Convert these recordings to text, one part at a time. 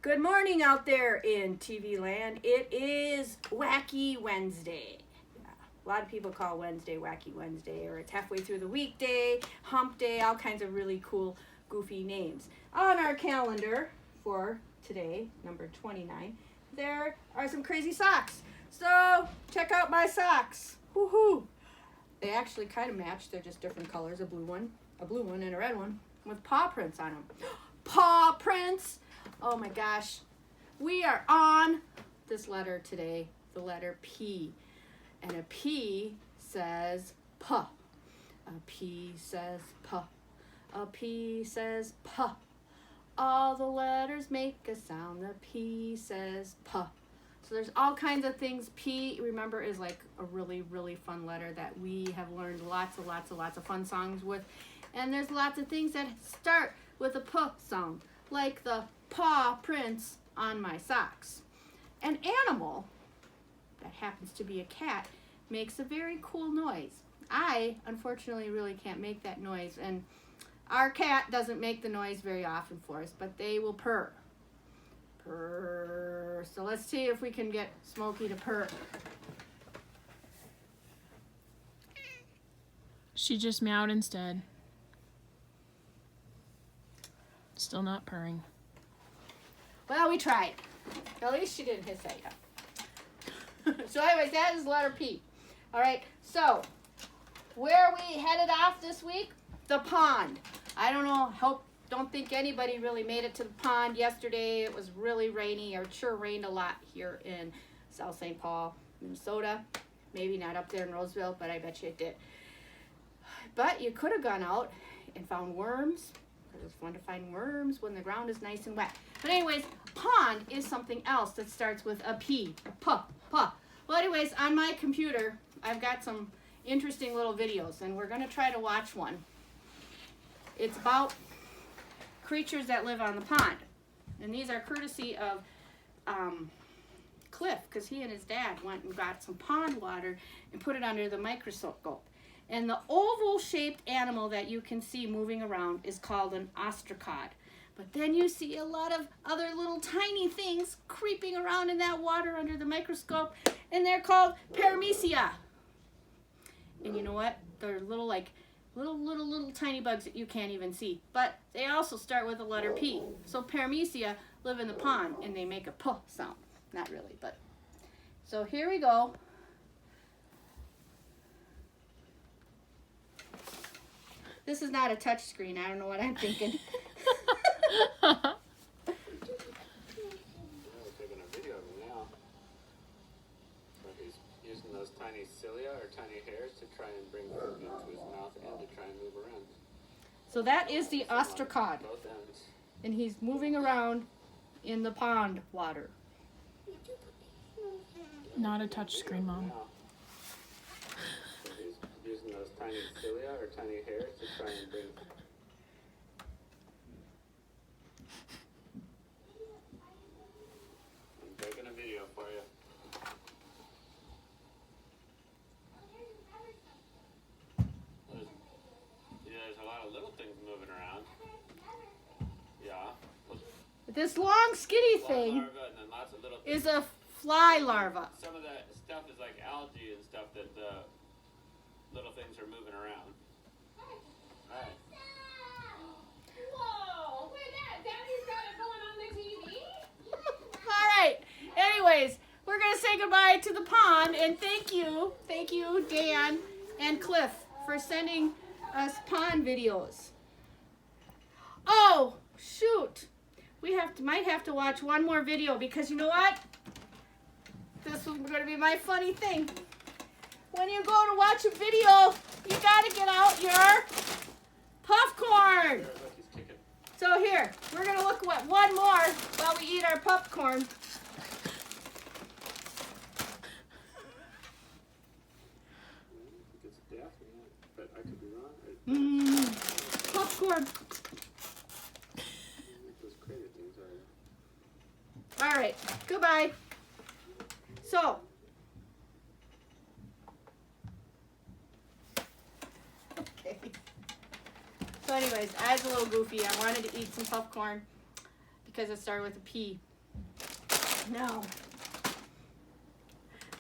Good morning out there in TV land. It is Wacky Wednesday. A lot of people call Wednesday Wacky Wednesday, or it's halfway through the weekday, hump day, all kinds of really cool, goofy names. On our calendar for today, number 29, there are some crazy socks. So check out my socks. Woohoo! They actually kind of match. They're just different colors, a blue one and a red one with paw prints on them. Paw prints! Oh my gosh. We are on this letter today, the letter P. And a P says puh. A P says puh. A P says puh. All the letters make a sound. The P says puh. So there's all kinds of things. P, remember, is like a really, really fun letter that we have learned lots of fun songs with. And there's lots of things that start with a puh sound, like the paw prints on my socks. An animal that happens to be a cat makes a very cool noise. I, unfortunately, really can't make that noise, and our cat doesn't make the noise very often for us, but they will purr. Purr. So let's see if we can get Smokey to purr. She just meowed instead. Still not purring. Well, we tried. At least she didn't hiss at you. So anyways, that is letter P. All right, so where we headed off this week? The pond. I don't think anybody really made it to the pond yesterday. It was really rainy, or it sure rained a lot here in South St. Paul, Minnesota. Maybe not up there in Roseville, but I bet you it did. But you could have gone out and found worms. It's fun to find worms when the ground is nice and wet. But anyways, pond is something else that starts with a P, a puh, puh. Well, anyways, on my computer, I've got some interesting little videos, and we're going to try to watch one. It's about creatures that live on the pond. And these are courtesy of Cliff, because he and his dad went and got some pond water and put it under the microscope. And the oval-shaped animal that you can see moving around is called an ostracod. But then you see a lot of other little tiny things creeping around in that water under the microscope, and they're called paramecia. And you know what? They're little tiny bugs that you can't even see. But they also start with the letter P. So paramecia live in the pond, and they make a puh sound. Not really, but. So here we go. This is not a touch screen. I don't know what I'm thinking. I'm taking a video of him now. So he's using those tiny cilia or tiny hairs to try and bring food into his mouth and to try and move around. So that is the ostracod. Both ends. And he's moving around in the pond water. Not a touch screen, Mom. So he's using those tiny cilia or tiny hairs to try and bring. I'm taking a video for you. There's a lot of little things moving around. Yeah. This long skinny thing Larva and then lots of little things. is a fly larva. Some of that stuff is like algae and stuff that the little things are moving around. Alright. Whoa! Look at that! Daddy's got it going on the TV? All right. Anyways, we're going to say goodbye to the pond, and thank you, Dan and Cliff, for sending us pond videos. Oh, shoot. We might have to watch one more video, because you know what? This was going to be my funny thing. When you go to watch a video, you got to get out your popcorn. Look, he's kicking. So here, we're going to look at one more while we eat our popcorn. I think it's Daphne, but I could be wrong. Popcorn. Those crazy things are. All right, goodbye. So, okay. So anyways, I was a little goofy. I wanted to eat some popcorn because it started with a P. Now,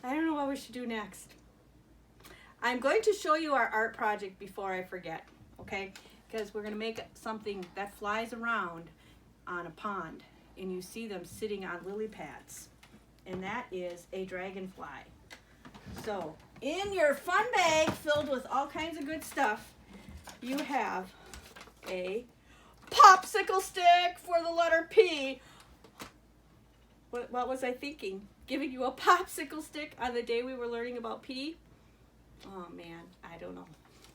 I don't know what we should do next. I'm going to show you our art project before I forget, okay? Because we're going to make something that flies around on a pond, and you see them sitting on lily pads, and that is a dragonfly. So, in your fun bag filled with all kinds of good stuff, you have a popsicle stick for the letter P. What was I thinking? Giving you a popsicle stick on the day we were learning about P? Oh man, I don't know.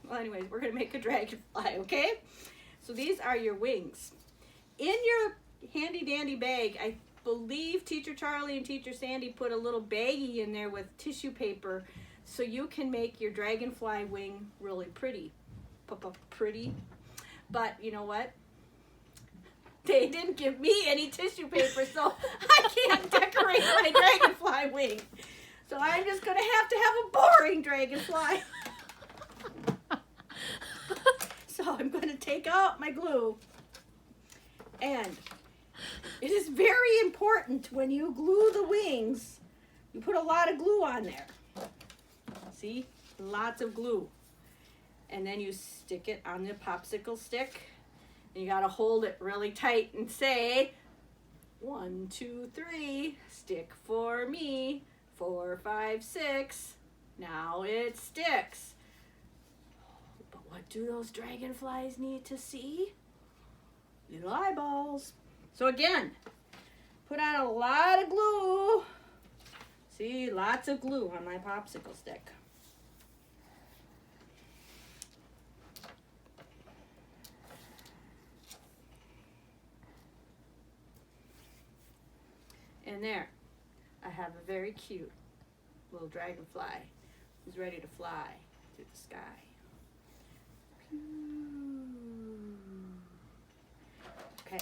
Well, anyways, we're going to make a dragonfly, okay? So these are your wings. In your handy dandy bag, I believe Teacher Charlie and Teacher Sandy put a little baggie in there with tissue paper so you can make your dragonfly wing really pretty. Pretty. But you know what? They didn't give me any tissue paper, so I can't decorate my dragonfly wing. So I'm just going to have a boring dragonfly. So I'm going to take out my glue. And it is very important when you glue the wings, you put a lot of glue on there. See? Lots of glue. And then you stick it on the popsicle stick. And you got to hold it really tight and say, 1, 2, 3, stick for me. 4, 5, 6. Now it sticks. But what do those dragonflies need to see? Little eyeballs. So again, put on a lot of glue. See, lots of glue on my popsicle stick. And there, I have a very cute little dragonfly who's ready to fly through the sky. Okay.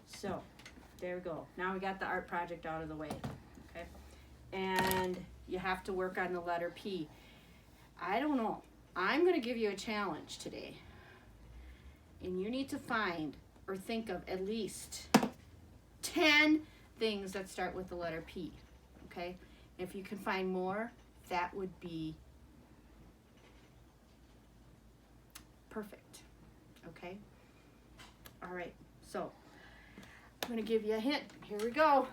So, there we go. Now we got the art project out of the way. Okay. And you have to work on the letter P. I don't know. I'm going to give you a challenge today. And you need to find or think of at least 10 things that start with the letter P, okay? If you can find more, that would be perfect, okay? All right, so I'm going to give you a hint. Here we go.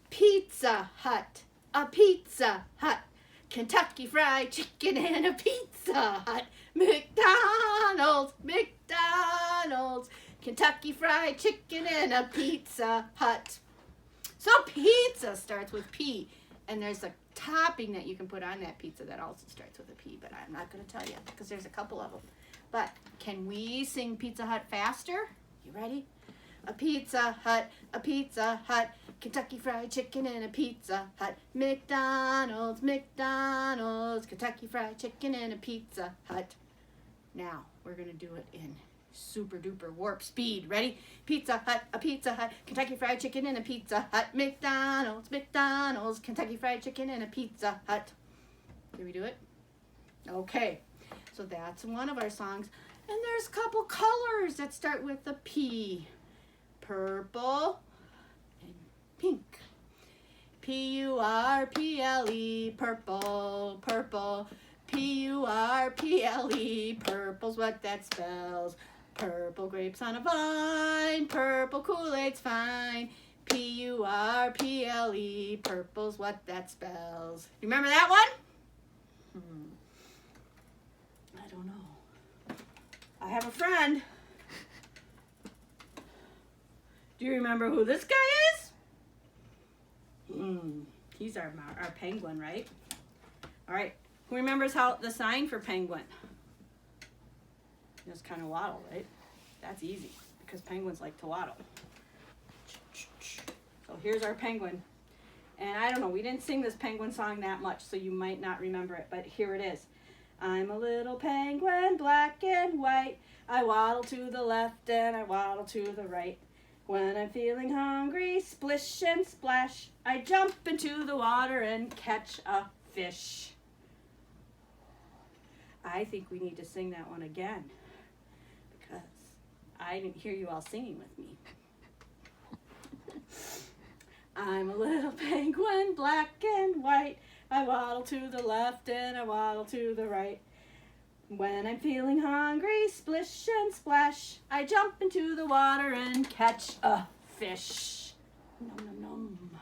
Pizza Hut, a Pizza Hut, Kentucky Fried Chicken and a Pizza Hut, McDonald's, Kentucky Fried Chicken and a Pizza Hut. So pizza starts with P, and there's a topping that you can put on that pizza that also starts with a P, but I'm not going to tell you because there's a couple of them. But can we sing Pizza Hut faster? You ready? A Pizza Hut, Kentucky Fried Chicken and a Pizza Hut, McDonald's, Kentucky Fried Chicken and a Pizza Hut. Now, we're going to do it in super duper warp speed. Ready? Pizza Hut, Kentucky Fried Chicken and a Pizza Hut, McDonald's, Kentucky Fried Chicken and a Pizza Hut. Can we do it? Okay, so that's one of our songs. And there's a couple colors that start with a P. Purple and pink. P-U-R-P-L-E, purple, purple. P-U-R-P-L-E, purple's what that spells. Purple grapes on a vine, purple Kool-Aid's fine. P-U-R-P-L-E, purple's what that spells. You remember that one? I don't know. I have a friend. Do you remember who this guy is? He's our penguin, right? All right. Who remembers how the sign for penguin? Just kind of waddle, right? That's easy because penguins like to waddle. So here's our penguin. And I don't know, we didn't sing this penguin song that much, so you might not remember it, but here it is. I'm a little penguin, black and white. I waddle to the left and I waddle to the right. When I'm feeling hungry, splish and splash, I jump into the water and catch a fish. I think we need to sing that one again because I didn't hear you all singing with me. I'm a little penguin, black and white. I waddle to the left and I waddle to the right. When I'm feeling hungry, splish and splash, I jump into the water and catch a fish. Nom nom nom.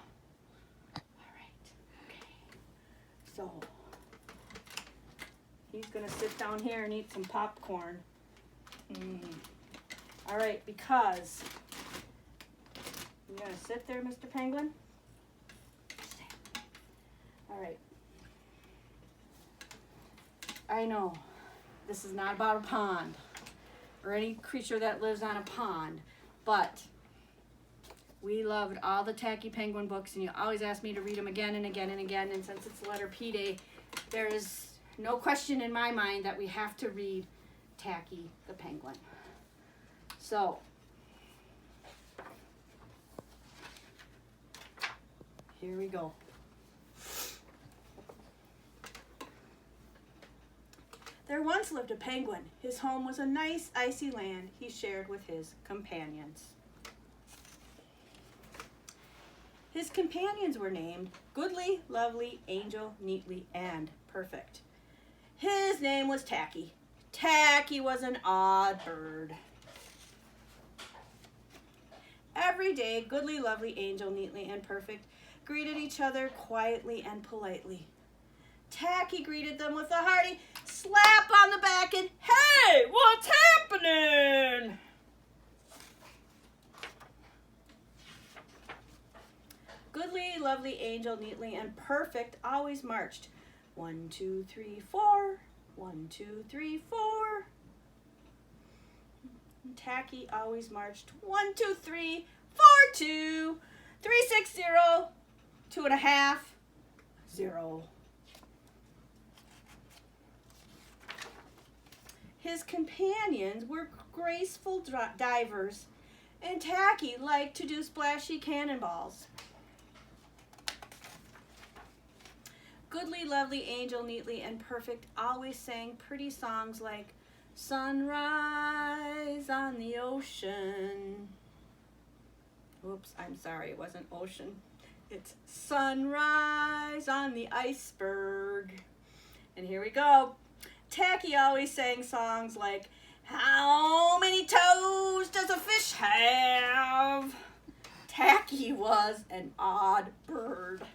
All right. Okay. So he's gonna sit down here and eat some popcorn. All right, because you're gonna sit there, Mr. Penguin. All right. I know this is not about a pond or any creature that lives on a pond, but we loved all the Tacky Penguin books, and you always ask me to read them again and again and again. And since it's letter P Day, there is no question in my mind that we have to read Tacky the Penguin. So, here we go. There once lived a penguin. His home was a nice, icy land he shared with his companions. His companions were named Goodly, Lovely, Angel, Neatly, and Perfect. His name was Tacky. Tacky was an odd bird. Every day, Goodly, Lovely, Angel, Neatly, and Perfect greeted each other quietly and politely. Tacky greeted them with a hearty slap on the back and, "Hey, what's happening?" Goodly, Lovely, Angel, Neatly, and Perfect always marched 1, 2, 3, 4, 1, 2, 3, 4. And Tacky always marched 1, 2, 3, 4, 2, 3, 6, 0, 2.5, 0. His companions were graceful divers, and Tacky liked to do splashy cannonballs. Goodly, Lovely, Angel, Neatly, and Perfect always sang pretty songs like Sunrise on the Ocean. Oops, I'm sorry, it wasn't ocean. It's Sunrise on the Iceberg. And here we go. Tacky always sang songs like, "How many toes does a fish have?" Tacky was an odd bird.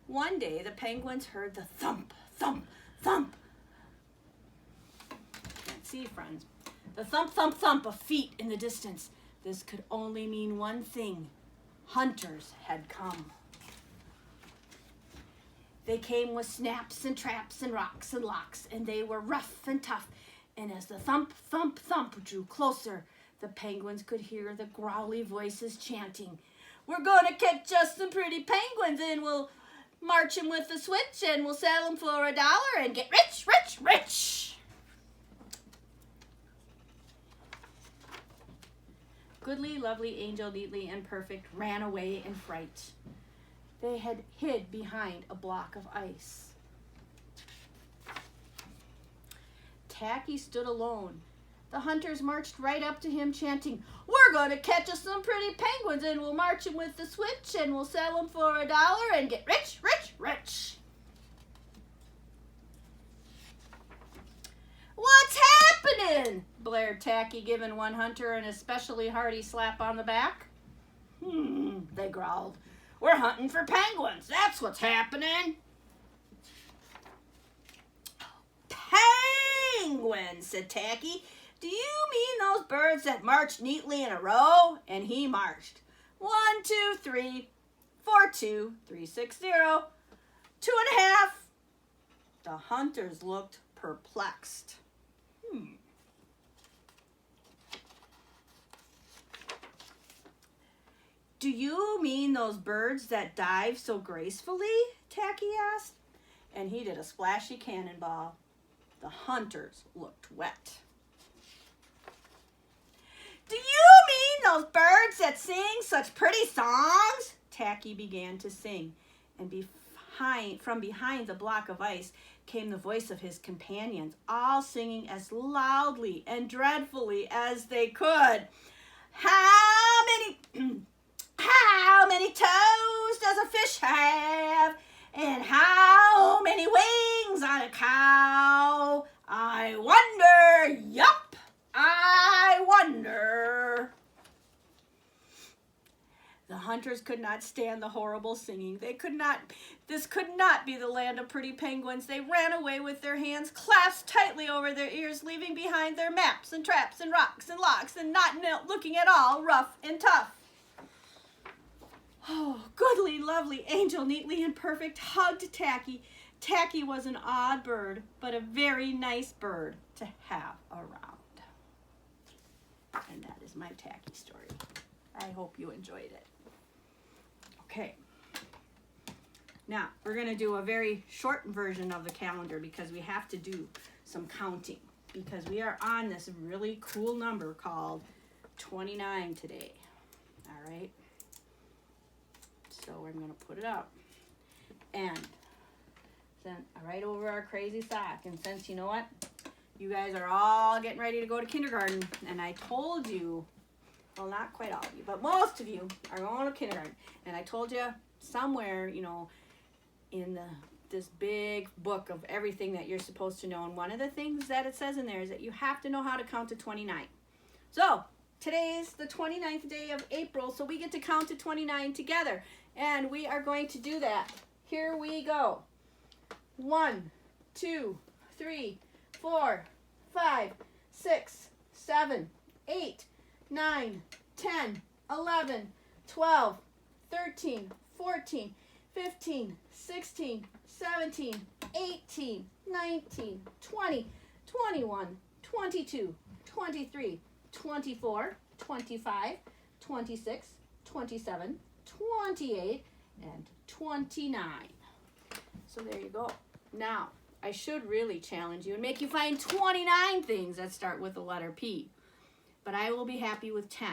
One day, the penguins heard the thump, thump, thump. Can't see, friends. The thump, thump, thump of feet in the distance. This could only mean one thing. Hunters had come. They came with snaps and traps and rocks and locks, and they were rough and tough. And as the thump, thump, thump drew closer, the penguins could hear the growly voices chanting, "We're going to catch us some pretty penguins, and we'll march them with a switch, and we'll sell them for $1 and get rich, rich, rich." Goodly, Lovely, Angel, Neatly, and Perfect ran away in fright. They had hid behind a block of ice. Tacky stood alone. The hunters marched right up to him, chanting, "We're going to catch us some pretty penguins, and we'll march them with the switch, and we'll sell them for $1 and get rich, rich, rich." "What's happening?" blared Tacky, giving one hunter an especially hearty slap on the back. They growled. "We're hunting for penguins. That's what's happening." "Penguins," said Tacky. "Do you mean those birds that march neatly in a row?" And he marched. 1, 2, 3, 4, 2, 3, 6, 0, 2.5. The hunters looked perplexed. "Do you mean those birds that dive so gracefully?" Tacky asked. And he did a splashy cannonball. The hunters looked wet. "Do you mean those birds that sing such pretty songs?" Tacky began to sing, and from behind the block of ice came the voice of his companions, all singing as loudly and dreadfully as they could. How how many toes does a fish have? And how many wings on a cow? I wonder, yup, I wonder. The hunters could not stand the horrible singing. This could not be the land of pretty penguins. They ran away with their hands clasped tightly over their ears, leaving behind their maps and traps and rocks and locks, and not looking at all rough and tough. Oh, goodly, lovely angel, neatly and perfect, hugged Tacky. Tacky was an odd bird, but a very nice bird to have around. And that is my Tacky story. I hope you enjoyed it. Okay. Now, we're going to do a very short version of the calendar because we have to do some counting. Because we are on this really cool number called 29 today. All right? So I'm going to put it up. And then right over our crazy sock. And since, you know what? You guys are all getting ready to go to kindergarten. And I told you, well, not quite all of you, but most of you are going to kindergarten. And I told you somewhere, you know, in this big book of everything that you're supposed to know. And one of the things that it says in there is that you have to know how to count to 29. So today's the 29th day of April, so we get to count to 29 together. And we are going to do that. Here we go. 1, 2, 3, 4, 5, 6, 7, 8, 9, 10, 11, 12, 13, 14, 15, 16, 17, 18, 19, 20, 21, 22, 23, 24, 25, 26, 27, 28, and 29. So there you go. Now, I should really challenge you and make you find 29 things that start with the letter P. But I will be happy with 10.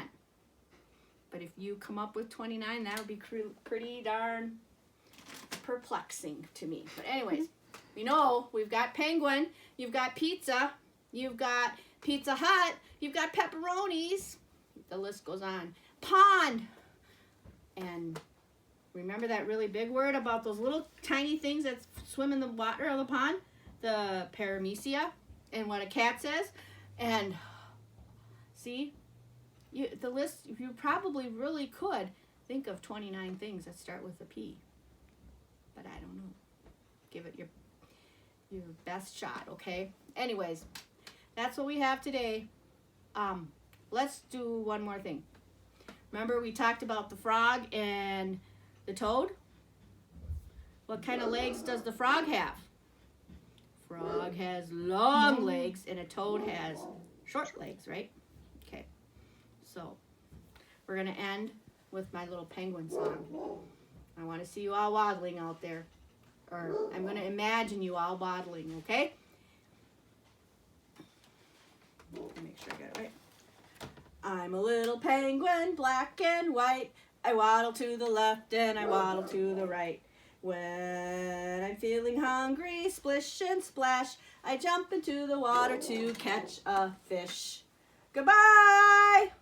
But if you come up with 29, that would be pretty darn perplexing to me. But anyways, we know we've got penguin, you've got pizza, you've got Pizza Hut, you've got pepperonis. The list goes on. Pond. And remember that really big word about those little tiny things that swim in the water of the pond? The paramecia, and what a cat says. And see, the list, you probably really could think of 29 things that start with a P. But I don't know. Give it your best shot, okay? Anyways, that's what we have today. Let's do one more thing. Remember we talked about the frog and the toad? What kind of legs does the frog have? Frog has long legs and a toad has short legs, right? Okay. So we're going to end with my little penguin song. I want to see you all waddling out there. Or I'm going to imagine you all waddling, okay? Make sure I got it right. I'm a little penguin, black and white. I waddle to the left and I waddle to the right. When I'm feeling hungry, splish and splash, I jump into the water to catch a fish. Goodbye!